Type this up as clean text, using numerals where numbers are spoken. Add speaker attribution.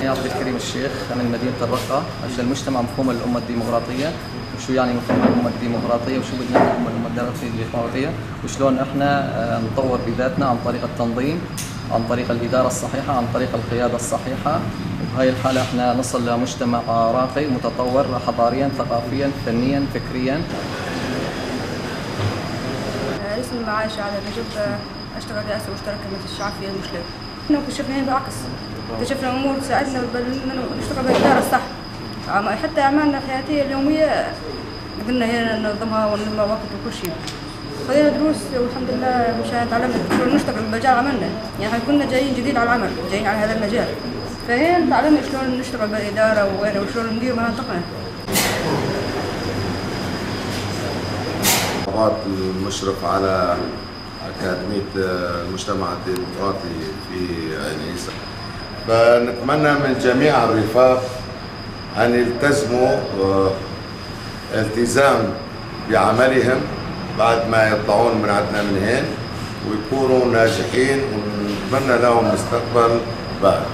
Speaker 1: معي عبد الكريم الشيخ من مدينة الرقة. أجل المجتمع مفهوم الأمة الديمقراطية، وشو يعني مفهوم الأمة الديمقراطية، وشو بدنا نفهم الأمة الديمقراطية، وشلون إحنا نطور بذاتنا عن طريق التنظيم، عن طريق الإدارة الصحيحة، عن طريق القيادة الصحيحة. وبهاي الحالة إحنا نصل لمجتمع راقي متطور حضاريا ثقافيا فنيا فكريا.
Speaker 2: اسمي عايشة على نجيب، أشتغل رئاسة مشتركة مجلس الشعب في المشكلة. احنا اكتشفنا هنا بالعكس، اكتشفنا أمور تساعدنا نشتغل بالإدارة الصح. حتى أعمالنا الحياتية اليومية قدرنا هنا ننظمها ونلم وقت وكل شيء. خذينا دروس والحمد لله مشان تعلمنا شلون نشتغل بمجال عملنا، يعني احنا كنا جايين جديد على العمل، جايين على هذا المجال، فهنا تعلمنا شلون نشتغل بالإدارة وشلون ندير مناطقنا.
Speaker 3: المشرف على أكاديمية المجتمع الديمقراطي في عين عيسى، فنتمنى من جميع الرفاق أن يلتزموا التزام بعملهم بعد ما يطلعون من عندنا من هين، ويكونوا ناجحين، ونتمنى لهم مستقبل باهر.